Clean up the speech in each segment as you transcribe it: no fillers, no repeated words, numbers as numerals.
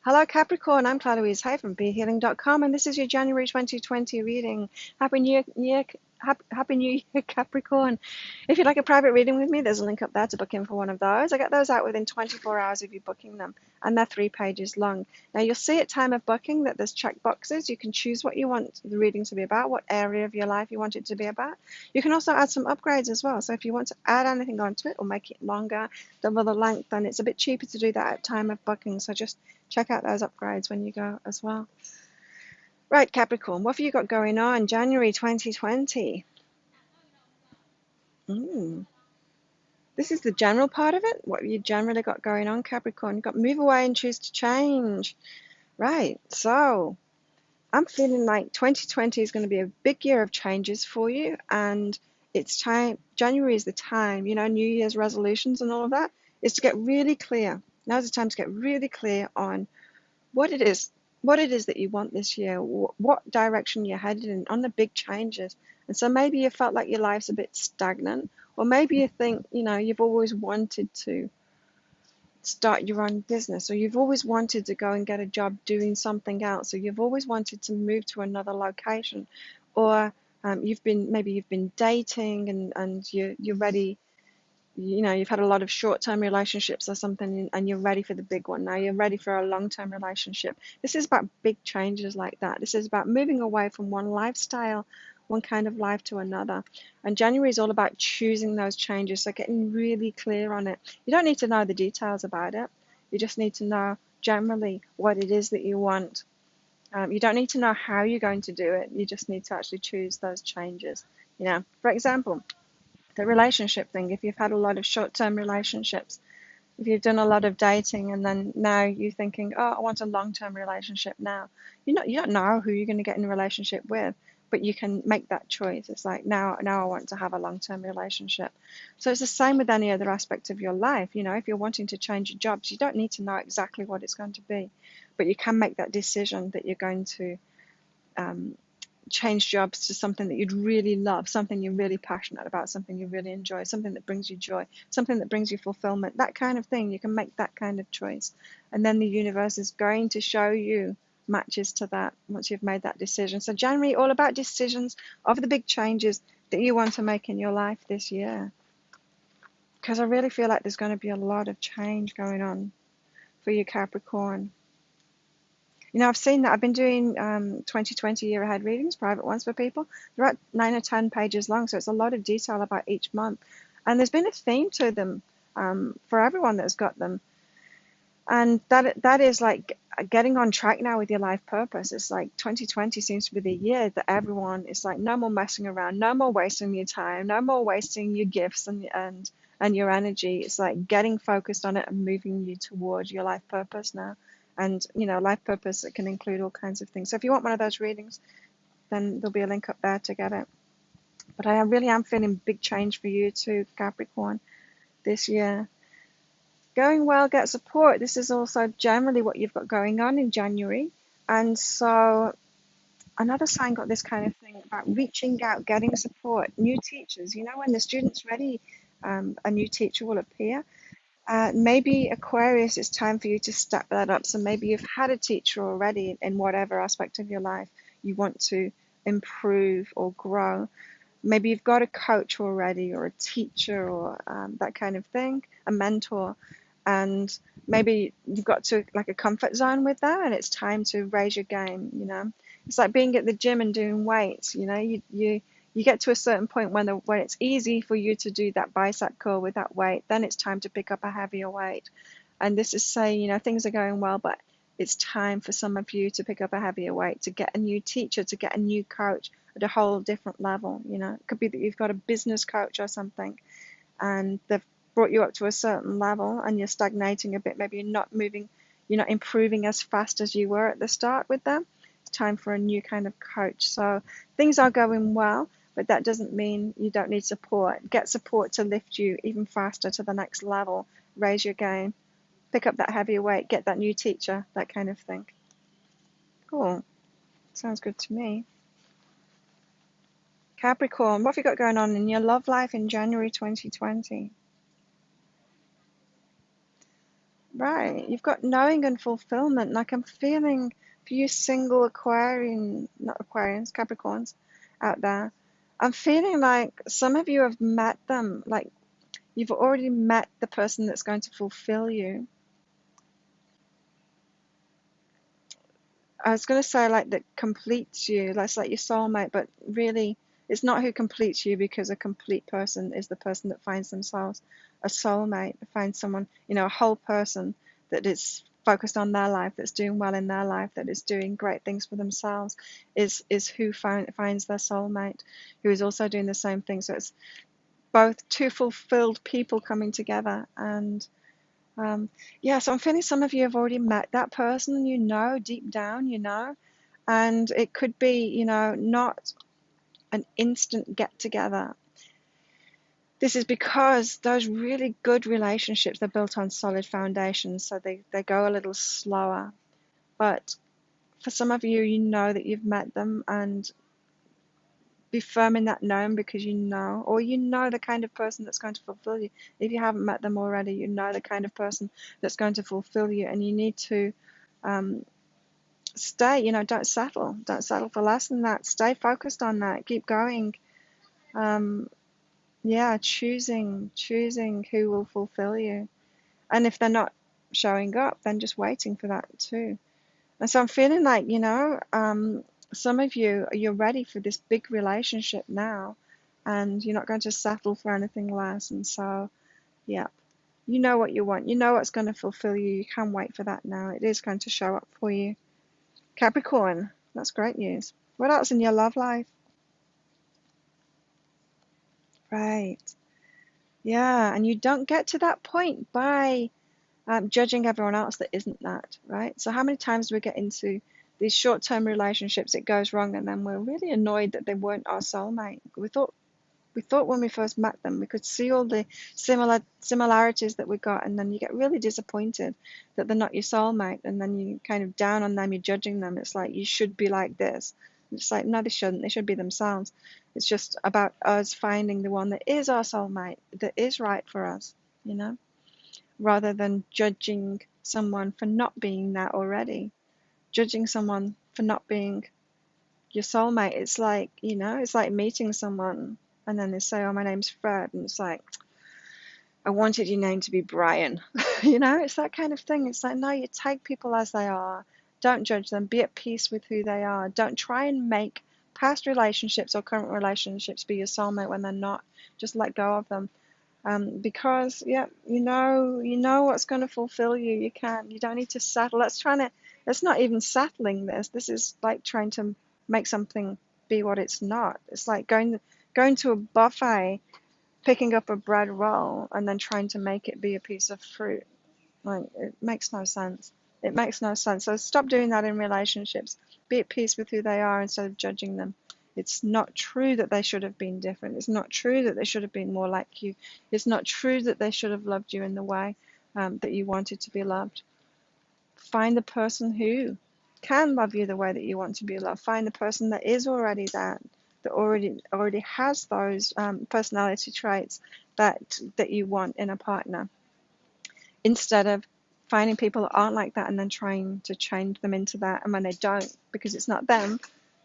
Hello, Capricorn. I'm Claire Louise Hay from BeHealing.com, and this is your January 2020 reading. Happy New Year, Capricorn. If you'd like a private reading with me, there's a link up there to book in for one of those. I get those out within 24 hours of you booking them, and they're 3 pages long. Now, you'll see at time of booking that there's check boxes. You can choose what you want the reading to be about, what area of your life you want it to be about. You can also add some upgrades as well. So if you want to add anything onto it or make it longer, double the length, then it's a bit cheaper to do that at time of booking. So just check out those upgrades when you go as well. Right, Capricorn, what have you got going on January 2020? This is the general part of it. What have you generally got going on, Capricorn? You've got move away and choose to change. Right, so I'm feeling like 2020 is going to be a big year of changes for you, and it's time. January is the time, New Year's resolutions and all of that is to get really clear. Now's the time to get really clear on what it is that you want this year, what direction you're headed in, on the big changes. And so maybe you felt like your life's a bit stagnant, or maybe you think, you've always wanted to start your own business, or you've always wanted to go and get a job doing something else, or you've always wanted to move to another location, or you've been dating and you're ready. You've had a lot of short-term relationships or something, and you're ready for the big one. Now you're ready for a long-term relationship. This is about big changes like that. This is about moving away from one lifestyle, one kind of life to another. And January is all about choosing those changes, so getting really clear on it. You don't need to know the details about it. You just need to know generally what it is that you want. You don't need to know how you're going to do it. You just need to actually choose those changes. For example, the relationship thing, if you've had a lot of short-term relationships, if you've done a lot of dating and then now you're thinking, oh, I want a long-term relationship now. You don't know who you're going to get in a relationship with, but you can make that choice. It's like, now I want to have a long-term relationship. So it's the same with any other aspect of your life. If you're wanting to change your jobs, you don't need to know exactly what it's going to be, but you can make that decision that you're going to um, change jobs to something that you'd really love, something you're really passionate about, something you really enjoy, something that brings you joy, something that brings you fulfillment, that kind of thing. You can make that kind of choice. And then the universe is going to show you matches to that once you've made that decision. So January, all about decisions of the big changes that you want to make in your life this year. Because I really feel like there's going to be a lot of change going on for you, Capricorn. I've seen that. I've been doing 2020 year ahead readings, private ones for people. They're at 9 or 10 pages long, so it's a lot of detail about each month. And there's been a theme to them for everyone that's got them. And that is like getting on track now with your life purpose. It's like 2020 seems to be the year that everyone is like, no more messing around, no more wasting your time, no more wasting your gifts and your energy. It's like getting focused on it and moving you towards your life purpose now. And life purpose, it can include all kinds of things. So if you want one of those readings, then there'll be a link up there to get it. But I really am feeling big change for you too, Capricorn, this year. Going well, get support. This is also generally what you've got going on in January. And so another sign got this kind of thing about reaching out, getting support, new teachers. When the student's ready, a new teacher will appear. Maybe Aquarius, it's time for you to step that up. So maybe you've had a teacher already in whatever aspect of your life you want to improve or grow. Maybe you've got a coach already or a teacher or that kind of thing, a mentor. And maybe you've got to like a comfort zone with that, and it's time to raise your game. It's like being at the gym and doing weights. You get to a certain point when it's easy for you to do that bicep curl with that weight, then it's time to pick up a heavier weight. And this is saying, things are going well, but it's time for some of you to pick up a heavier weight, to get a new teacher, to get a new coach at a whole different level. It could be that you've got a business coach or something, and they've brought you up to a certain level and you're stagnating a bit. Maybe you're not moving, you're not improving as fast as you were at the start with them. It's time for a new kind of coach. So things are going well, but that doesn't mean you don't need support. Get support to lift you even faster to the next level. Raise your game, pick up that heavier weight, get that new teacher, that kind of thing. Cool. Sounds good to me. Capricorn, what have you got going on in your love life in January 2020? Right. You've got knowing and fulfillment. Like I'm feeling for you single not Aquarians, Capricorns out there. I'm feeling like some of you have met them, like you've already met the person that's going to fulfill you. I was going to say like that completes you, that's like your soulmate, but really it's not who completes you, because a complete person is the person that finds themselves a soulmate, finds someone, a whole person that is focused on their life, that's doing well in their life, that is doing great things for themselves, is who finds their soulmate, who is also doing the same thing. So it's both two fulfilled people coming together. And yeah, so I'm feeling some of you have already met that person, deep down, and it could be, not an instant get together. This is because those really good relationships, they're built on solid foundations, so they go a little slower. But for some of you, you know that you've met them, and be firm in that knowing, because or the kind of person that's going to fulfill you. If you haven't met them already, you know the kind of person that's going to fulfill you, and you need to um, stay, don't settle for less than that. Stay focused on that, keep going. Yeah, choosing who will fulfill you. And if they're not showing up, then just waiting for that too. And so I'm feeling like, some of you, you're ready for this big relationship now, and you're not going to settle for anything less. And so, yeah, you know what you want. You know what's going to fulfill you. You can't wait for that now. It is going to show up for you. Capricorn, that's great news. What else in your love life? Right. Yeah, and you don't get to that point by judging everyone else that isn't that, right? So how many times do we get into these short-term relationships, it goes wrong, and then we're really annoyed that they weren't our soulmate. We thought when we first met them we could see all the similarities that we got, and then you get really disappointed that they're not your soulmate, and then you kind of down on them, you're judging them. It's like, you should be like this. It's like, no, they shouldn't. They should be themselves. It's just about us finding the one that is our soulmate, that is right for us, you know, rather than judging someone for not being that already. Judging someone for not being your soulmate, it's like meeting someone and then they say, oh, my name's Fred, and it's like, I wanted your name to be Brian. It's that kind of thing. It's like, no, you take people as they are. Don't judge them. Be at peace with who they are. Don't try and make past relationships or current relationships be your soulmate when they're not. Just let go of them. Because yeah, you know what's going to fulfill you. You don't need to settle. It's not even settling this. This is like trying to make something be what it's not. It's like going to a buffet, picking up a bread roll, and then trying to make it be a piece of fruit. Like, it makes no sense. It makes no sense. So stop doing that in relationships. Be at peace with who they are instead of judging them. It's not true that they should have been different. It's not true that they should have been more like you. It's not true that they should have loved you in the way that you wanted to be loved. Find the person who can love you the way that you want to be loved. Find the person that is already that already has those personality traits that you want in a partner, instead of finding people that aren't like that and then trying to change them into that, and when they don't, because it's not them,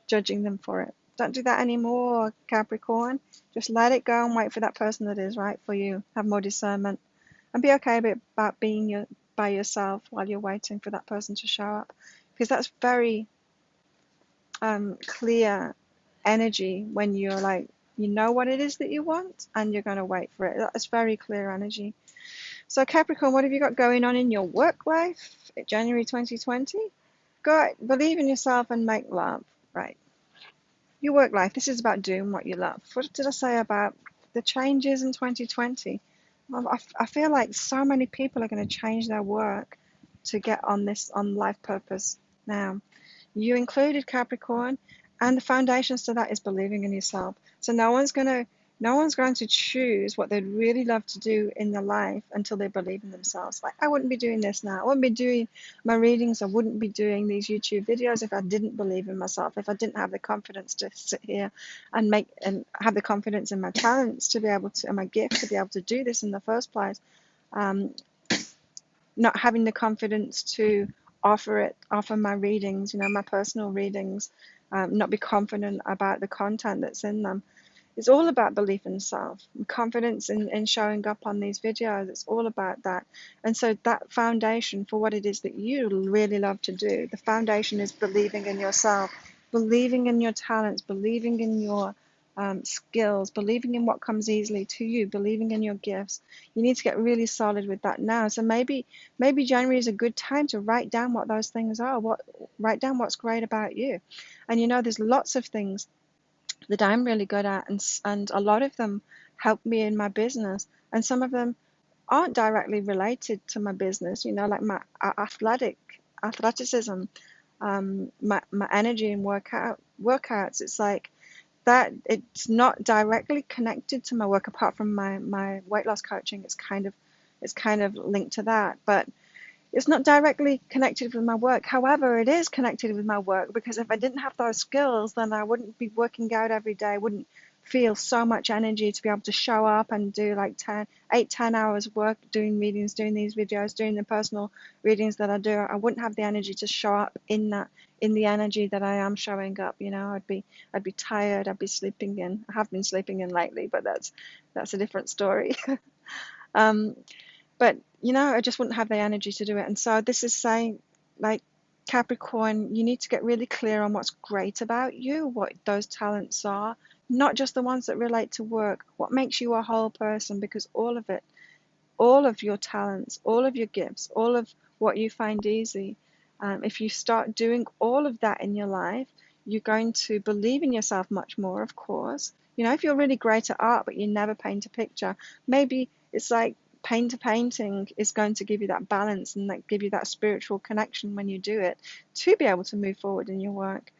judging them for it. Don't do that anymore, Capricorn. Just let it go and wait for that person that is right for you. Have more discernment and be okay about being by yourself while you're waiting for that person to show up, because that's very clear energy when you're like, you know what it is that you want and you're going to wait for it. That's very clear energy. So Capricorn, what have you got going on in your work life January 2020? Go believe in yourself and make love. Right. Your work life, this is about doing what you love. What did I say about the changes in 2020? I feel like so many people are going to change their work to get on life purpose now. You included, Capricorn, and the foundations to that is believing in yourself. So no one's going to choose what they'd really love to do in their life until they believe in themselves. Like, I wouldn't be doing this now. I wouldn't be doing my readings. I wouldn't be doing these YouTube videos if I didn't believe in myself, if I didn't have the confidence to sit here and have the confidence in my talents to be able to, and my gift to be able to do this in the first place. Um, not having the confidence to offer my readings, my personal readings, not be confident about the content that's in them. It's all about belief in self, confidence in showing up on these videos. It's all about that. And so that foundation for what it is that you really love to do, the foundation is believing in yourself, believing in your talents, believing in your skills, believing in what comes easily to you, believing in your gifts. You need to get really solid with that now. So maybe January is a good time to write down what those things are. Write down what's great about you. And there's lots of things that I'm really good at, and a lot of them help me in my business, and some of them aren't directly related to my business. Like my athleticism, my energy in workouts. It's like that. It's not directly connected to my work, apart from my weight loss coaching. It's kind of linked to that, but it's not directly connected with my work. However, it is connected with my work, because if I didn't have those skills, then I wouldn't be working out every day. I wouldn't feel so much energy to be able to show up and do like 10 hours work, doing readings, doing these videos, doing the personal readings that I do. I wouldn't have the energy to show up in the energy that I am showing up. I'd be tired. I'd be sleeping in. I have been sleeping in lately, but that's a different story. um, but I just wouldn't have the energy to do it. And so this is saying, like, Capricorn, you need to get really clear on what's great about you, what those talents are, not just the ones that relate to work, what makes you a whole person, because all of it, all of your talents, all of your gifts, all of what you find easy, if you start doing all of that in your life, you're going to believe in yourself much more, of course. If you're really great at art, but you never paint a picture, maybe it's like painting is going to give you that balance and give you that spiritual connection when you do it, to be able to move forward in your work.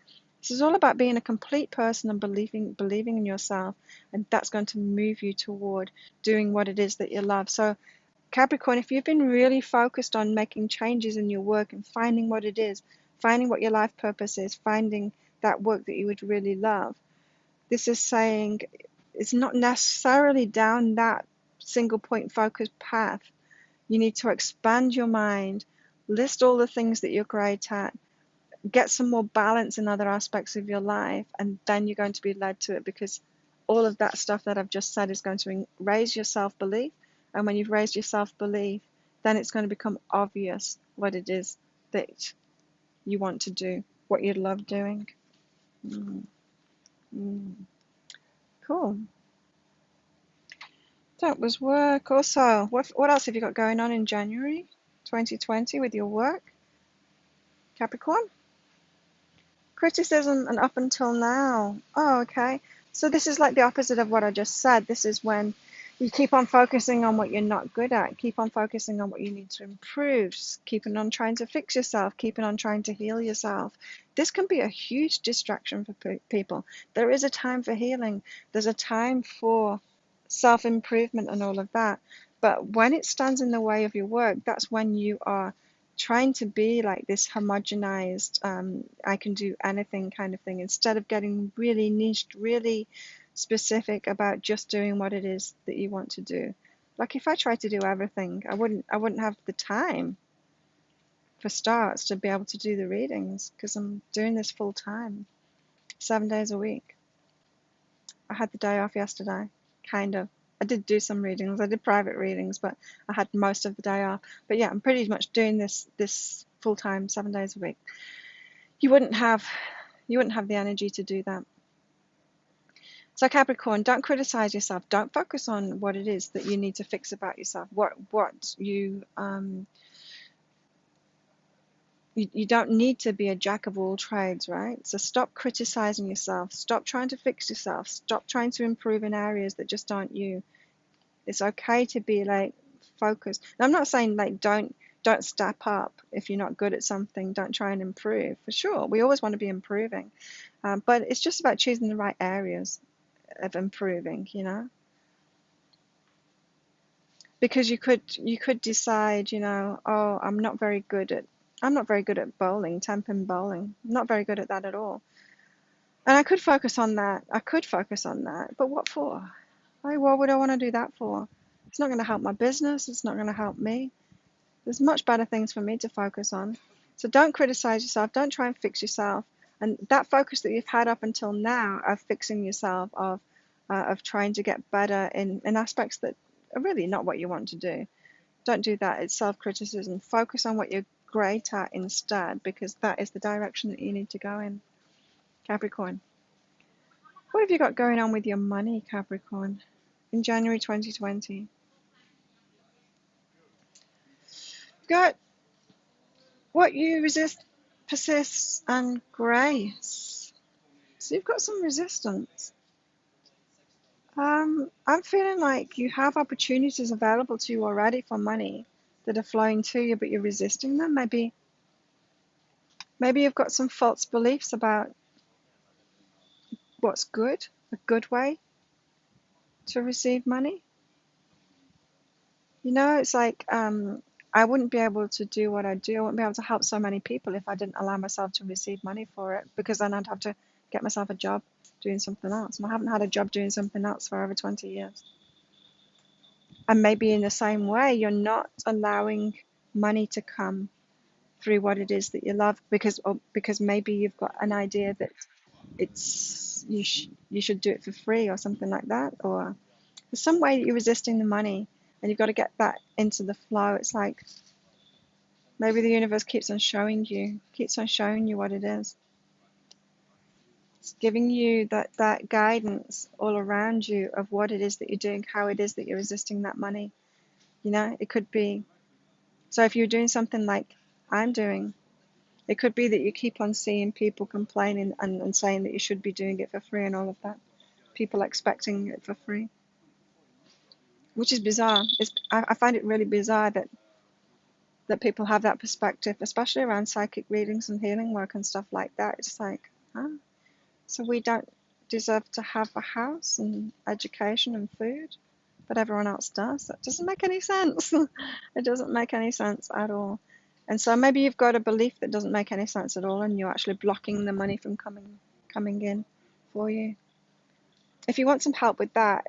This is all about being a complete person and believing in yourself, and that's going to move you toward doing what it is that you love. So Capricorn, if you've been really focused on making changes in your work and finding what it is, finding what your life purpose is, finding that work that you would really love, this is saying it's not necessarily down that single point focused path. You need to expand your mind, list all the things that you're great at, get some more balance in other aspects of your life, and then you're going to be led to it, because all of that stuff that I've just said is going to raise your self-belief. And when you've raised your self-belief, then it's going to become obvious what it is that you want to do, what you love doing. Mm, mm. Cool. That was work. Also, what else have you got going on in January 2020 with your work, Capricorn? Criticism and up until now. Oh, okay. So this is like the opposite of what I just said. This is when you keep on focusing on what you're not good at, keep on focusing on what you need to improve, keeping on trying to fix yourself, keeping on trying to heal yourself. This can be a huge distraction for people. There is a time for healing. There's a time for self-improvement and all of that. But when it stands in the way of your work, that's when you are trying to be like this homogenized, I can do anything kind of thing, instead of getting really niched, really specific about just doing what it is that you want to do. Like if I tried to do everything, I wouldn't have the time, for starts, to be able to do the readings, because I'm doing this full time, 7 days a week. I had the day off yesterday, kind of. I did do some readings. I did private readings, but I had most of the day off. But yeah, I'm pretty much doing this full time, 7 days a week. You wouldn't have the energy to do that. So Capricorn, don't criticize yourself. Don't focus on what it is that you need to fix about yourself. What you don't need to be a jack of all trades, right? So stop criticizing yourself. Stop trying to fix yourself. Stop trying to improve in areas that just aren't you. It's okay to be like focused. And I'm not saying like don't step up if you're not good at something. Don't try and improve. For sure, we always want to be improving, but it's just about choosing the right areas of improving. Because you could decide, oh, I'm not very good at bowling, 10-pin bowling. I'm not very good at that at all. And I could focus on that. But what for? Like, what would I want to do that for? It's not going to help my business. It's not going to help me. There's much better things for me to focus on. So don't criticize yourself. Don't try and fix yourself. And that focus that you've had up until now of fixing yourself, of trying to get better in aspects that are really not what you want to do. Don't do that. It's self-criticism. Focus on what you're great at instead, because that is the direction that you need to go in. Capricorn. What have you got going on with your money, Capricorn, in January 2020? You've got what you resist, persists, and grace. So you've got some resistance. I'm feeling like you have opportunities available to you already for money that are flowing to you, but you're resisting them. Maybe you've got some false beliefs about what's good, a good way to receive money. You know, it's like I wouldn't be able to do what I do. I wouldn't be able to help so many people if I didn't allow myself to receive money for it, because then I'd have to get myself a job doing something else. And I haven't had a job doing something else for over 20 years. And maybe in the same way, you're not allowing money to come through what it is that you love, because maybe you've got an idea that you should do it for free or something like that, or there's some way that you're resisting the money, and you've got to get that into the flow. It's like maybe the universe keeps on showing you what it is. It's giving you that guidance all around you of what it is that you're doing, how it is that you're resisting that money. You know, it could be, so if you're doing something like I'm doing, it could be that you keep on seeing people complaining and saying that you should be doing it for free and all of that. People expecting it for free, which is bizarre. I find it really bizarre that people have that perspective, especially around psychic readings and healing work and stuff like that. It's like, huh? So we don't deserve to have a house and education and food, but everyone else does. That doesn't make any sense. It doesn't make any sense at all. And so maybe you've got a belief that doesn't make any sense at all, and you're actually blocking the money from coming in for you. If you want some help with that,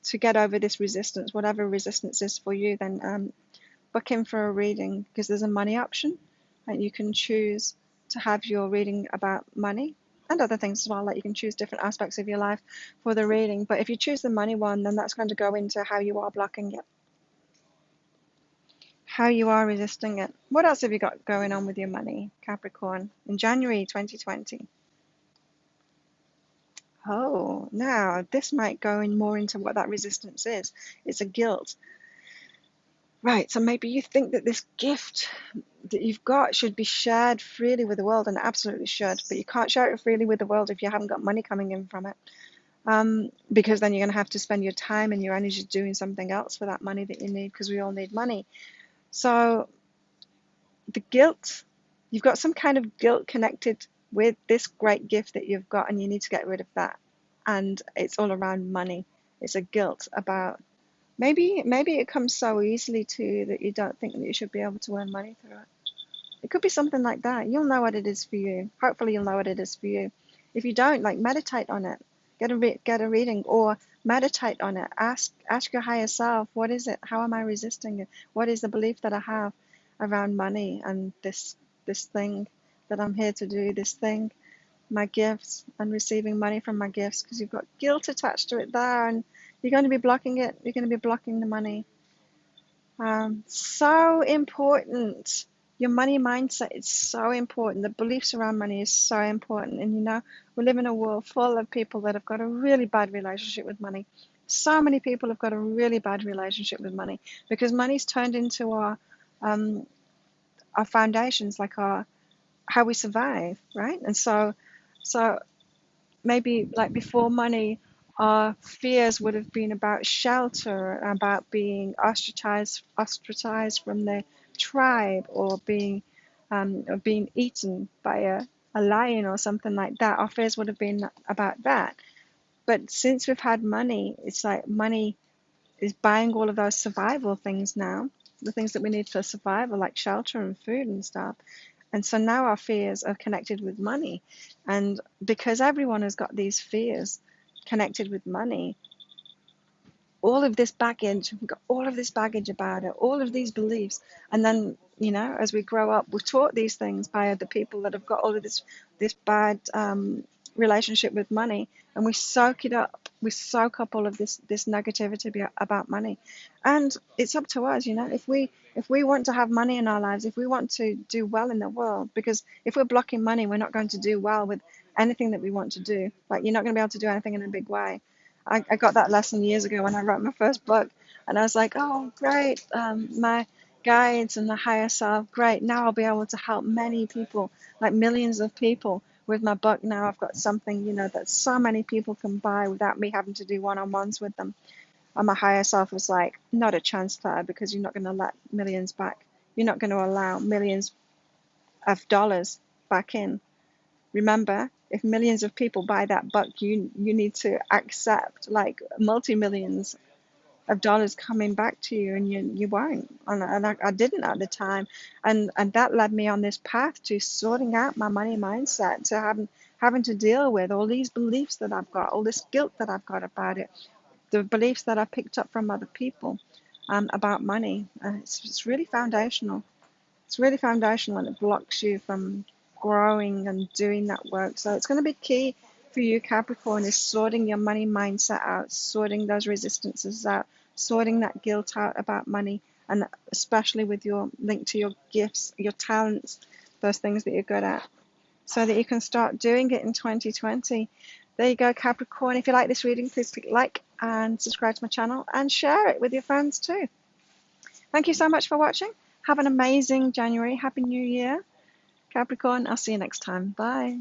to get over this resistance, whatever resistance is for you, then book in for a reading, because there's a money option, and you can choose to have your reading about money and other things as well. Like you can choose different aspects of your life for the reading. But if you choose the money one, then that's going to go into how you are blocking it, how you are resisting it. What else have you got going on with your money, Capricorn, in January 2020? Oh, now this might go in more into what that resistance is. It's a guilt. Right, so maybe you think that this gift that you've got should be shared freely with the world, and it absolutely should, but you can't share it freely with the world if you haven't got money coming in from it. Because then you're going to have to spend your time and your energy doing something else for that money that you need, because we all need money. So the guilt, you've got some kind of guilt connected with this great gift that you've got, and you need to get rid of that. And it's all around money. It's a guilt about maybe it comes so easily to you that you don't think that you should be able to earn money through it. It could be something like that. You'll know what it is for you. Hopefully you'll know what it is for you. If you don't, like, meditate on it. Get a reading, or meditate on it. Ask your higher self, what is it? How am I resisting it? What is the belief that I have around money and this thing that I'm here to do, this thing, my gifts, and receiving money from my gifts, because you've got guilt attached to it there, and you're going to be blocking it. You're going to be blocking the money. So important. Your money mindset is so important. The beliefs around money is so important. And you know, we live in a world full of people that have got a really bad relationship with money. So many people have got a really bad relationship with money, because money's turned into our foundations, like our how we survive, right? And so maybe like before money, our fears would have been about shelter, about being ostracized from the tribe, or being eaten by a lion or something like that. Our fears would have been about that. But since we've had money, it's like money is buying all of those survival things now, the things that we need for survival, like shelter and food and stuff. And so now our fears are connected with money. And because everyone has got these fears connected with money, all of this baggage. We've got all of this baggage about it, all of these beliefs. And then, as we grow up, we're taught these things by other people that have got all of this bad relationship with money, and we soak it up. We soak up all of this negativity about money, and it's up to us. If we want to have money in our lives, if we want to do well in the world, because if we're blocking money, we're not going to do well with anything that we want to do. Like, you're not going to be able to do anything in a big way. I got that lesson years ago when I wrote my first book, and I was like, oh, great, my guides and the higher self, great. Now I'll be able to help many people, like millions of people, with my book. Now I've got something, that so many people can buy without me having to do one-on-ones with them. And my higher self was like, not a chance, Claire, because you're not going to let millions back. You're not going to allow millions of dollars back in. Remember, if millions of people buy that book, you need to accept like multi-millions of dollars coming back to you, and you won't. And I didn't at the time, and that led me on this path to sorting out my money mindset, to having to deal with all these beliefs that I've got, all this guilt that I've got about it, the beliefs that I picked up from other people about money. It's really foundational. It's really foundational, and it blocks you from growing and doing that work. So it's going to be key for you, Capricorn, is sorting your money mindset out, sorting those resistances out, sorting that guilt out about money, and especially with your link to your gifts, your talents, those things that you're good at, so that you can start doing it in 2020. There you go, Capricorn. If you like this reading, please click like and subscribe to my channel and share it with your friends too. Thank you so much for watching. Have an amazing January. Happy New Year, Capricorn. I'll see you next time. Bye.